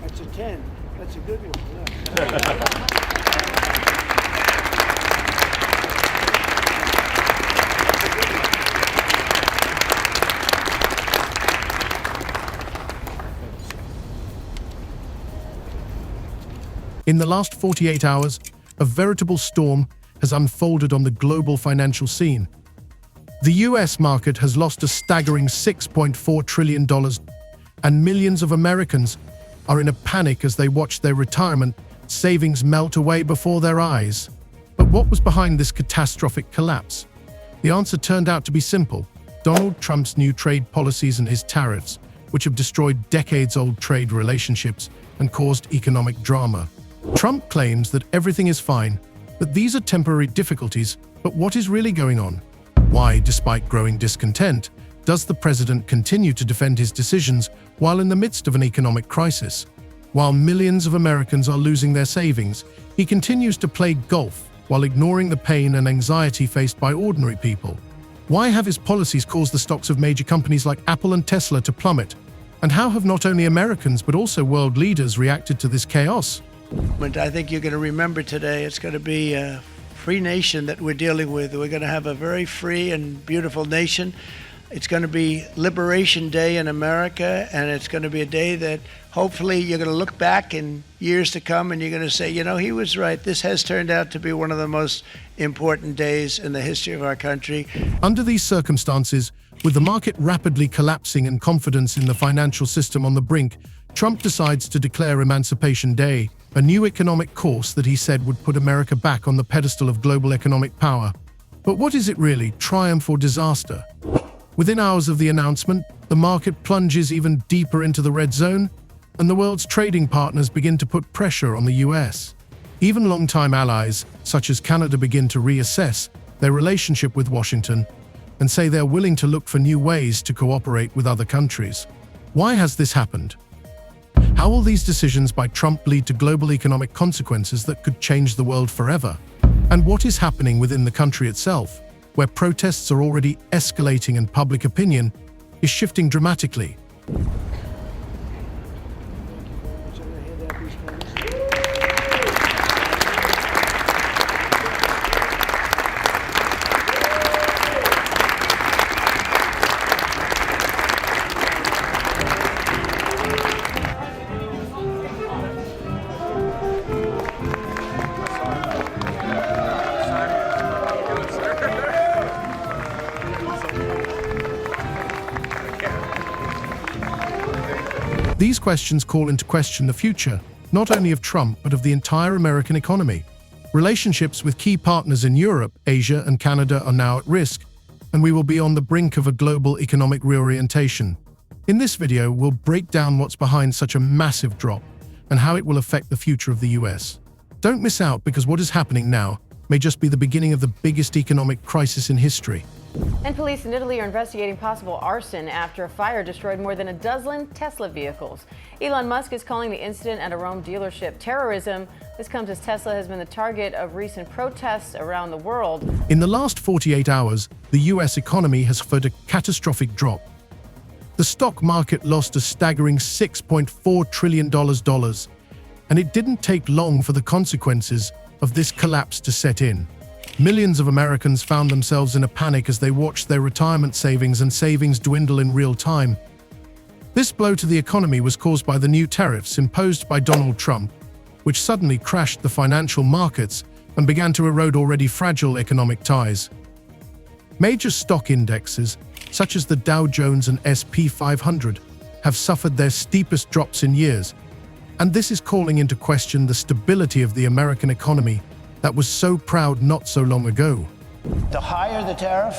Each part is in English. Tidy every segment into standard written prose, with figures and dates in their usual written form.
That's a 10. That's a good one. Yeah. In the last 48 hours, a veritable storm has unfolded on the global financial scene. The US market has lost a staggering $6.4 trillion, and millions of Americans are in a panic as they watch their retirement savings melt away before their eyes. But what was behind this catastrophic collapse? The answer turned out to be simple: Donald Trump's new trade policies and his tariffs, which have destroyed decades-old trade relationships and caused economic drama. Trump claims that everything is fine, that these are temporary difficulties, but what is really going on? Why, despite growing discontent, does the president continue to defend his decisions while in the midst of an economic crisis? While millions of Americans are losing their savings, he continues to play golf while ignoring the pain and anxiety faced by ordinary people. Why have his policies caused the stocks of major companies like Apple and Tesla to plummet? And how have not only Americans but also world leaders reacted to this chaos? But I think you're going to remember today, it's going to be a free nation that we're dealing with. We're going to have a very free and beautiful nation. It's going to be Liberation Day in America, and it's going to be a day that hopefully you're going to look back in years to come and you're going to say, you know, he was right. This has turned out to be one of the most important days in the history of our country. Under these circumstances, with the market rapidly collapsing and confidence in the financial system on the brink, Trump decides to declare Emancipation Day, a new economic course that he said would put America back on the pedestal of global economic power. But what is it really, triumph or disaster? Within hours of the announcement, the market plunges even deeper into the red zone, and the world's trading partners begin to put pressure on the US. Even longtime allies, such as Canada, begin to reassess their relationship with Washington and say they're willing to look for new ways to cooperate with other countries. Why has this happened? How will these decisions by Trump lead to global economic consequences that could change the world forever? And what is happening within the country itself, where protests are already escalating and public opinion is shifting dramatically? These questions call into question the future, not only of Trump, but of the entire American economy. Relationships with key partners in Europe, Asia, and Canada are now at risk, and we will be on the brink of a global economic reorientation. In this video, we'll break down what's behind such a massive drop and how it will affect the future of the US. Don't miss out, because what is happening now may just be the beginning of the biggest economic crisis in history. And police in Italy are investigating possible arson after a fire destroyed more than a dozen Tesla vehicles. Elon Musk is calling the incident at a Rome dealership terrorism. This comes as Tesla has been the target of recent protests around the world. In the last 48 hours, the US economy has suffered a catastrophic drop. The stock market lost a staggering $6.4 trillion, and it didn't take long for the consequences of this collapse to set in. Millions of Americans found themselves in a panic as they watched their retirement savings dwindle in real time. This blow to the economy was caused by the new tariffs imposed by Donald Trump, which suddenly crashed the financial markets and began to erode already fragile economic ties. Major stock indexes, such as the Dow Jones and S&P 500, have suffered their steepest drops in years, and this is calling into question the stability of the American economy that was so proud not so long ago. The higher the tariff,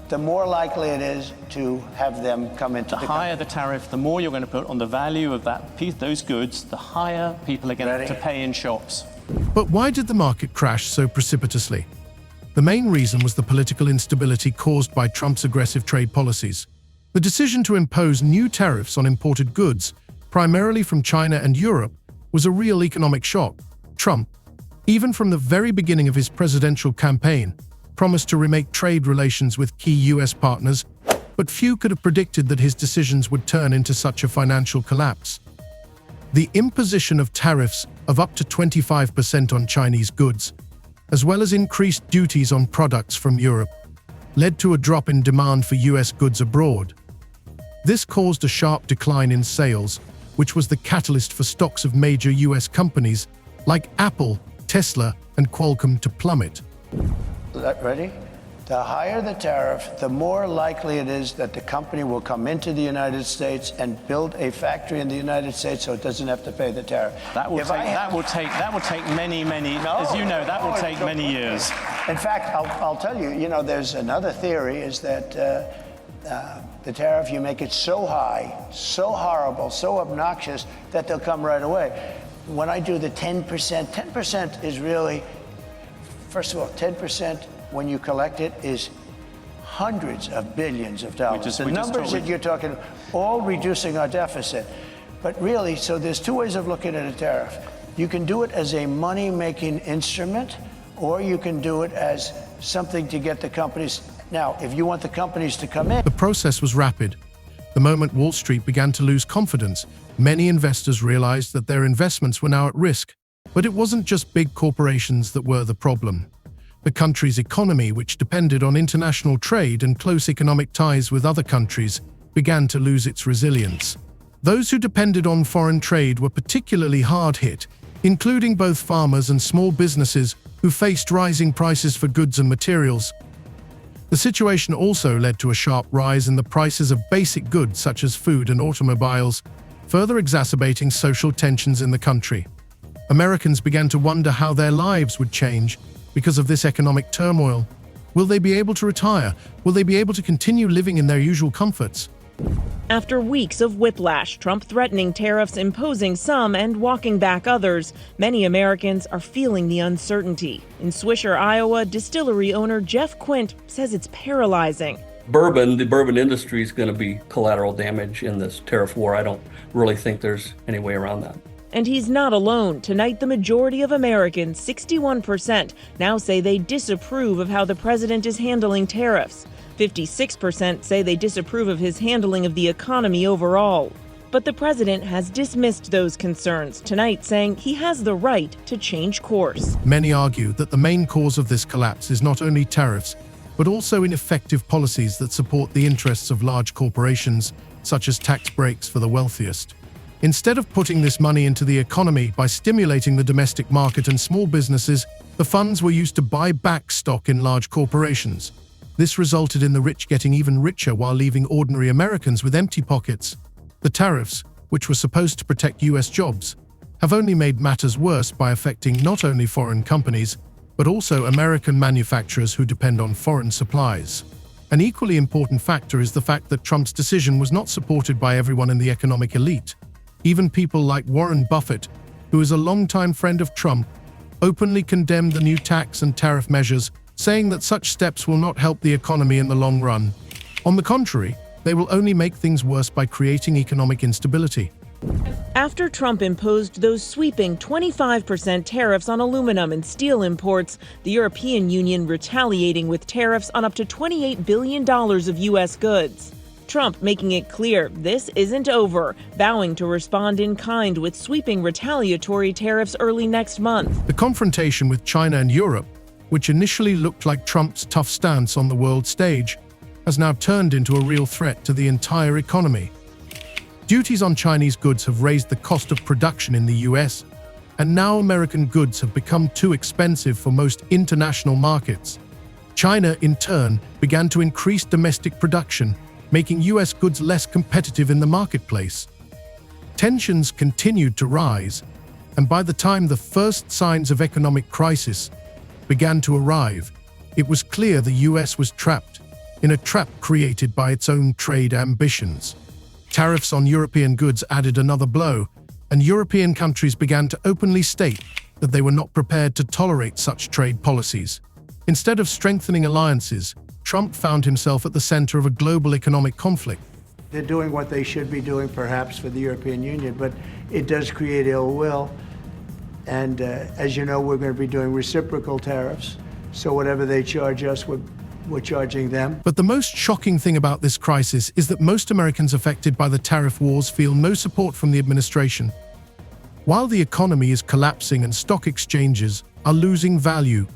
the more likely it is to have them come into the higher the tariff, the more you're going to put on the value of that piece, those goods, the higher people are going to have to pay in shops. But why did the market crash so precipitously? The main reason was the political instability caused by Trump's aggressive trade policies. The decision to impose new tariffs on imported goods, primarily from China and Europe, was a real economic shock. Trump, even from the very beginning of his presidential campaign, promised to remake trade relations with key US partners, but few could have predicted that his decisions would turn into such a financial collapse. The imposition of tariffs of up to 25% on Chinese goods, as well as increased duties on products from Europe, led to a drop in demand for US goods abroad. This caused a sharp decline in sales, which was the catalyst for stocks of major US companies like Apple, Tesla, and Qualcomm to plummet. Ready? The higher the tariff, the more likely it is that the company will come into the United States and build a factory in the United States so it doesn't have to pay the tariff. That will take many, as you know, that will take many years. In fact, I'll tell you, there's another theory is that the tariff, you make it so high, so horrible, so obnoxious that they'll come right away. When I do the 10%, 10% is really, first of all, 10% when you collect it is hundreds of billions of dollars. The numbers that you're talking, all reducing our deficit. But really, so there's two ways of looking at a tariff. You can do it as a money-making instrument, or you can do it as something to get the companies. Now, if you want the companies to come in. The process was rapid. The moment Wall Street began to lose confidence, many investors realized that their investments were now at risk. But it wasn't just big corporations that were the problem. The country's economy, which depended on international trade and close economic ties with other countries, began to lose its resilience. Those who depended on foreign trade were particularly hard hit, including both farmers and small businesses who faced rising prices for goods and materials. The situation also led to a sharp rise in the prices of basic goods such as food and automobiles, further exacerbating social tensions in the country. Americans began to wonder how their lives would change because of this economic turmoil. Will they be able to retire? Will they be able to continue living in their usual comforts? After weeks of whiplash, Trump threatening tariffs, imposing some and walking back others, many Americans are feeling the uncertainty. In Swisher, Iowa, distillery owner Jeff Quint says it's paralyzing. The bourbon industry is going to be collateral damage in this tariff war. I don't really think there's any way around that. And he's not alone. Tonight, the majority of Americans, 61%, now say they disapprove of how the president is handling tariffs. 56% say they disapprove of his handling of the economy overall. But the president has dismissed those concerns tonight, saying he has the right to change course. Many argue that the main cause of this collapse is not only tariffs, but also ineffective policies that support the interests of large corporations, such as tax breaks for the wealthiest. Instead of putting this money into the economy by stimulating the domestic market and small businesses, the funds were used to buy back stock in large corporations. This resulted in the rich getting even richer while leaving ordinary Americans with empty pockets. The tariffs, which were supposed to protect US jobs, have only made matters worse by affecting not only foreign companies, but also American manufacturers who depend on foreign supplies. An equally important factor is the fact that Trump's decision was not supported by everyone in the economic elite. Even people like Warren Buffett, who is a longtime friend of Trump, openly condemned the new tax and tariff measures, saying that such steps will not help the economy in the long run. On the contrary, they will only make things worse by creating economic instability. After Trump imposed those sweeping 25% tariffs on aluminum and steel imports, the European Union retaliating with tariffs on up to $28 billion of U.S. goods. Trump making it clear this isn't over, vowing to respond in kind with sweeping retaliatory tariffs early next month. The confrontation with China and Europe, which initially looked like Trump's tough stance on the world stage, has now turned into a real threat to the entire economy. Duties on Chinese goods have raised the cost of production in the US, and now American goods have become too expensive for most international markets. China, in turn, began to increase domestic production, making US goods less competitive in the marketplace. Tensions continued to rise, and by the time the first signs of economic crisis began to arrive, it was clear the US was trapped in a trap created by its own trade ambitions. Tariffs on European goods added another blow, and European countries began to openly state that they were not prepared to tolerate such trade policies. Instead of strengthening alliances, Trump found himself at the center of a global economic conflict. They're doing what they should be doing, perhaps, for the European Union, but it does create ill will. And as you know, we're going to be doing reciprocal tariffs. So whatever they charge us, we're charging them. But the most shocking thing about this crisis is that most Americans affected by the tariff wars feel no support from the administration. While the economy is collapsing and stock exchanges are losing value,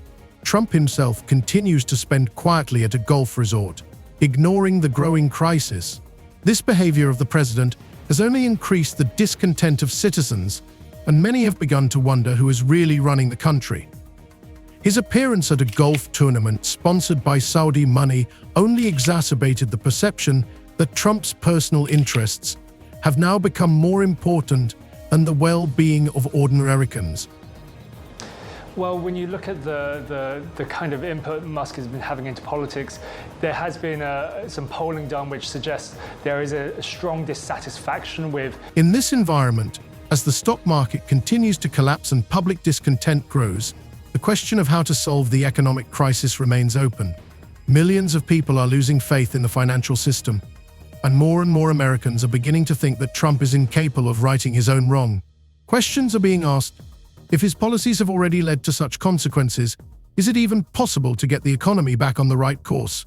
Trump himself continues to spend quietly at a golf resort, ignoring the growing crisis. This behavior of the president has only increased the discontent of citizens, and many have begun to wonder who is really running the country. His appearance at a golf tournament sponsored by Saudi money only exacerbated the perception that Trump's personal interests have now become more important than the well-being of ordinary Americans. Well, when you look at the kind of input Musk has been having into politics, there has been some polling done which suggests there is a strong dissatisfaction with. In this environment, as the stock market continues to collapse and public discontent grows, the question of how to solve the economic crisis remains open. Millions of people are losing faith in the financial system, and more Americans are beginning to think that Trump is incapable of righting his own wrong. Questions are being asked. If his policies have already led to such consequences, is it even possible to get the economy back on the right course?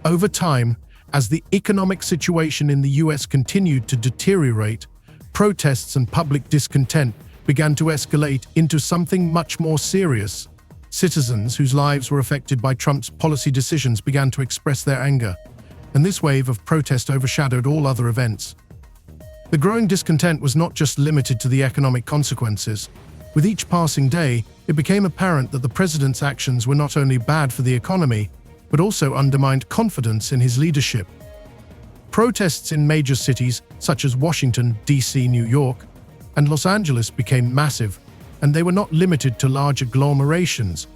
Over time, as the economic situation in the US continued to deteriorate, protests and public discontent began to escalate into something much more serious. Citizens whose lives were affected by Trump's policy decisions began to express their anger, and this wave of protest overshadowed all other events. The growing discontent was not just limited to the economic consequences. With each passing day, it became apparent that the president's actions were not only bad for the economy, but also undermined confidence in his leadership. Protests in major cities such as Washington, D.C., New York, and Los Angeles became massive, and they were not limited to large agglomerations.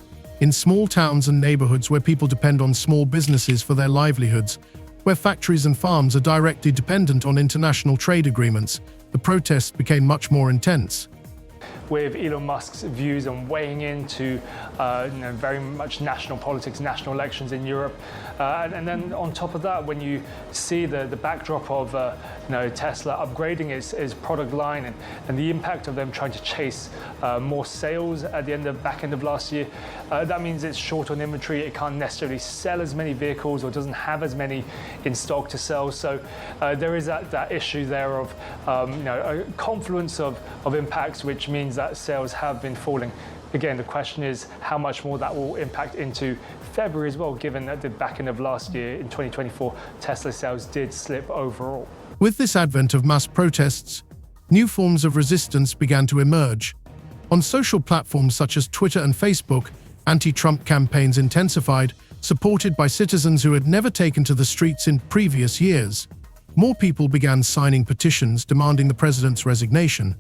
In small towns and neighborhoods where people depend on small businesses for their livelihoods, where factories and farms are directly dependent on international trade agreements, the protests became much more intense. With Elon Musk's views on weighing into very much national politics, national elections in Europe. And then on top of that, when you see the backdrop of Tesla upgrading its product line and the impact of them trying to chase more sales at the back end of last year, that means it's short on inventory. It can't necessarily sell as many vehicles or doesn't have as many in stock to sell. So there is that issue there of a confluence of impacts, which means that sales have been falling. Again, the question is how much more that will impact into February as well, given that the back end of last year in 2024, Tesla sales did slip overall. With this advent of mass protests, new forms of resistance began to emerge. On social platforms such as Twitter and Facebook, anti-Trump campaigns intensified, supported by citizens who had never taken to the streets in previous years. More people began signing petitions demanding the president's resignation,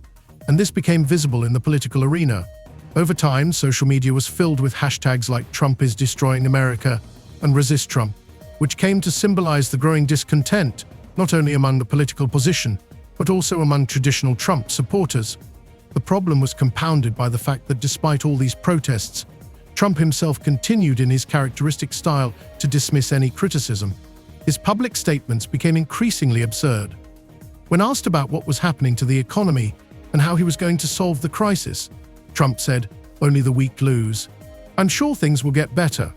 and this became visible in the political arena. Over time, social media was filled with hashtags like Trump is destroying America and Resist Trump, which came to symbolize the growing discontent, not only among the political opposition, but also among traditional Trump supporters. The problem was compounded by the fact that despite all these protests, Trump himself continued in his characteristic style to dismiss any criticism. His public statements became increasingly absurd. When asked about what was happening to the economy and how he was going to solve the crisis, Trump said, "Only the weak lose. I'm sure things will get better."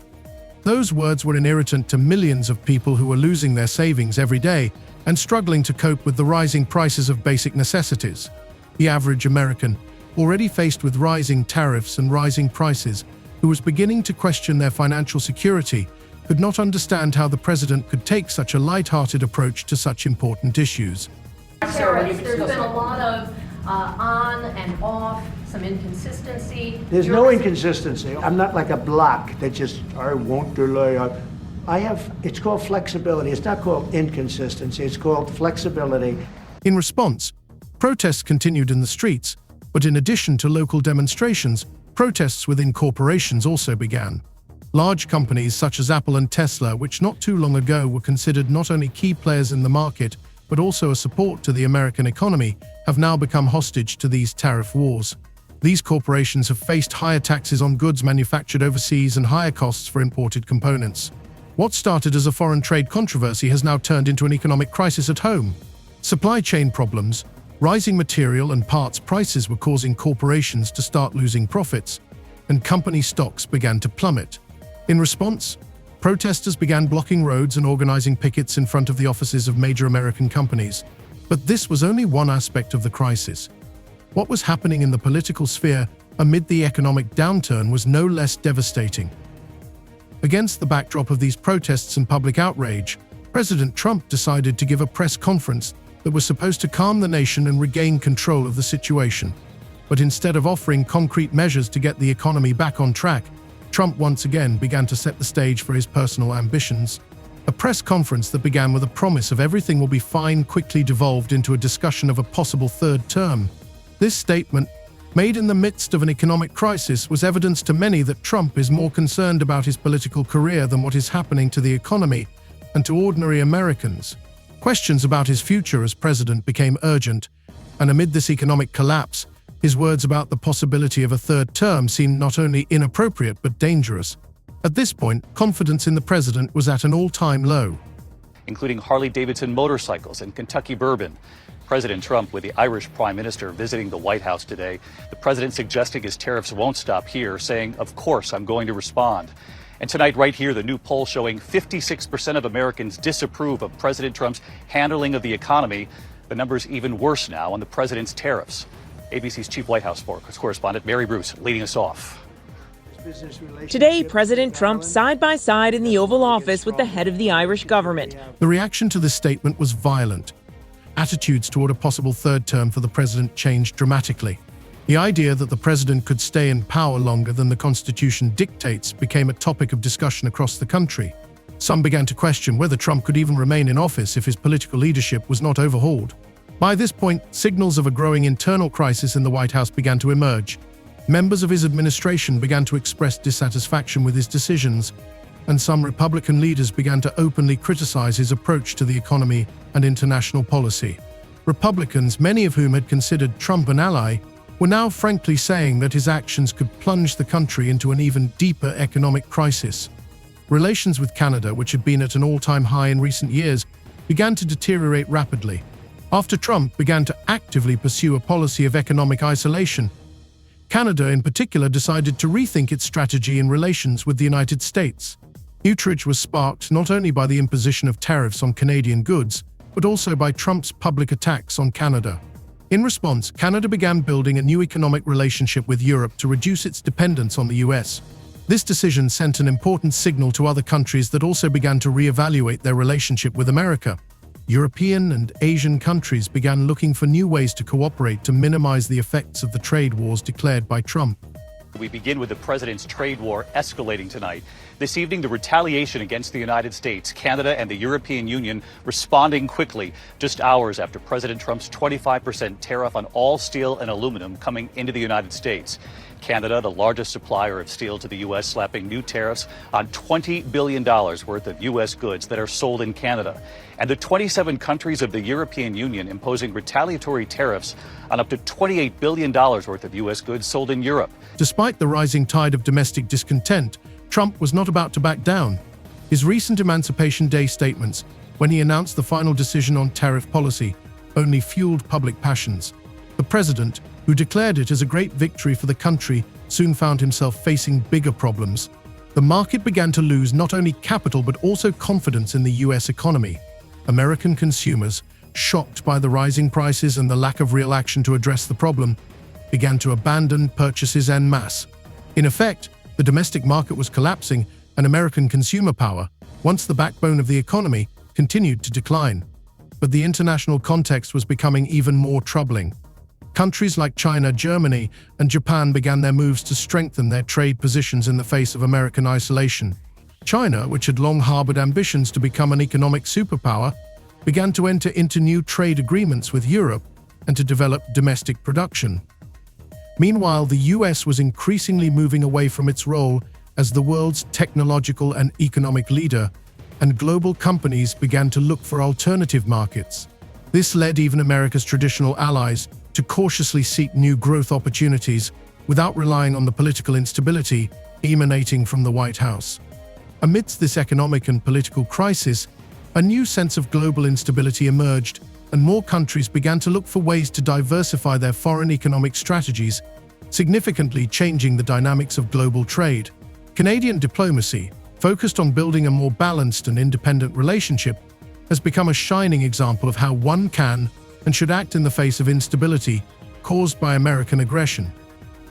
Those words were an irritant to millions of people who were losing their savings every day and struggling to cope with the rising prices of basic necessities. The average American, already faced with rising tariffs and rising prices, who was beginning to question their financial security, could not understand how the president could take such a light-hearted approach to such important issues. There's been a lot of on and off, some inconsistency. There's no inconsistency. I'm not like a block that just, I won't delay. It's called flexibility. It's not called inconsistency. It's called flexibility. In response, protests continued in the streets, but in addition to local demonstrations, protests within corporations also began. Large companies such as Apple and Tesla, which not too long ago were considered not only key players in the market, but also a support to the American economy, have now become hostage to these tariff wars. These corporations have faced higher taxes on goods manufactured overseas and higher costs for imported components. What started as a foreign trade controversy has now turned into an economic crisis at home. Supply chain problems, rising material and parts prices were causing corporations to start losing profits, and company stocks began to plummet. In response, protesters began blocking roads and organizing pickets in front of the offices of major American companies. But this was only one aspect of the crisis. What was happening in the political sphere amid the economic downturn was no less devastating. Against the backdrop of these protests and public outrage, President Trump decided to give a press conference that was supposed to calm the nation and regain control of the situation. But instead of offering concrete measures to get the economy back on track, Trump once again began to set the stage for his personal ambitions. A press conference that began with a promise of everything will be fine quickly devolved into a discussion of a possible third term. This statement, made in the midst of an economic crisis, was evidence to many that Trump is more concerned about his political career than what is happening to the economy and to ordinary Americans. Questions about his future as president became urgent, and amid this economic collapse, his words about the possibility of a third term seemed not only inappropriate but dangerous. At this point, confidence in the president was at an all-time low. Including Harley-Davidson motorcycles and Kentucky bourbon. President Trump with the Irish Prime Minister visiting the White House today. The president suggesting his tariffs won't stop here, saying, "Of course, I'm going to respond." And tonight, right here, the new poll showing 56% of Americans disapprove of President Trump's handling of the economy. The number's even worse now on the president's tariffs. ABC's chief White House correspondent Mary Bruce leading us off. Today, President Trump side by side in the Oval Office with the head of the Irish government. The reaction to this statement was violent. Attitudes toward a possible third term for the president changed dramatically. The idea that the president could stay in power longer than the Constitution dictates became a topic of discussion across the country. Some began to question whether Trump could even remain in office if his political leadership was not overhauled. By this point, signals of a growing internal crisis in the White House began to emerge. Members of his administration began to express dissatisfaction with his decisions, and some Republican leaders began to openly criticize his approach to the economy and international policy. Republicans, many of whom had considered Trump an ally, were now frankly saying that his actions could plunge the country into an even deeper economic crisis. Relations with Canada, which had been at an all-time high in recent years, began to deteriorate rapidly. After Trump began to actively pursue a policy of economic isolation, Canada in particular decided to rethink its strategy in relations with the United States. Outrage was sparked not only by the imposition of tariffs on Canadian goods, but also by Trump's public attacks on Canada. In response, Canada began building a new economic relationship with Europe to reduce its dependence on the US. This decision sent an important signal to other countries that also began to reevaluate their relationship with America. European and Asian countries began looking for new ways to cooperate to minimize the effects of the trade wars declared by Trump. We begin with the president's trade war escalating tonight. This evening, the retaliation against the United States, Canada, and the European Union responding quickly, just hours after President Trump's 25% tariff on all steel and aluminum coming into the United States. Canada, the largest supplier of steel to the U.S., slapping new tariffs on $20 billion worth of U.S. goods that are sold in Canada. And the 27 countries of the European Union imposing retaliatory tariffs on up to $28 billion worth of U.S. goods sold in Europe. Despite the rising tide of domestic discontent, Trump was not about to back down. His recent Emancipation Day statements, when he announced the final decision on tariff policy, only fueled public passions. The president, who declared it as a great victory for the country, soon found himself facing bigger problems. The market began to lose not only capital but also confidence in the U.S. economy. American consumers, shocked by the rising prices and the lack of real action to address the problem, began to abandon purchases en masse. In effect, the domestic market was collapsing and American consumer power, once the backbone of the economy, continued to decline. But the international context was becoming even more troubling. Countries like China, Germany, and Japan began their moves to strengthen their trade positions in the face of American isolation. China, which had long harbored ambitions to become an economic superpower, began to enter into new trade agreements with Europe and to develop domestic production. Meanwhile, the US was increasingly moving away from its role as the world's technological and economic leader, and global companies began to look for alternative markets. This led even America's traditional allies to cautiously seek new growth opportunities without relying on the political instability emanating from the White House. Amidst this economic and political crisis, a new sense of global instability emerged, and more countries began to look for ways to diversify their foreign economic strategies, significantly changing the dynamics of global trade. Canadian diplomacy, focused on building a more balanced and independent relationship, has become a shining example of how one can and should act in the face of instability, caused by American aggression.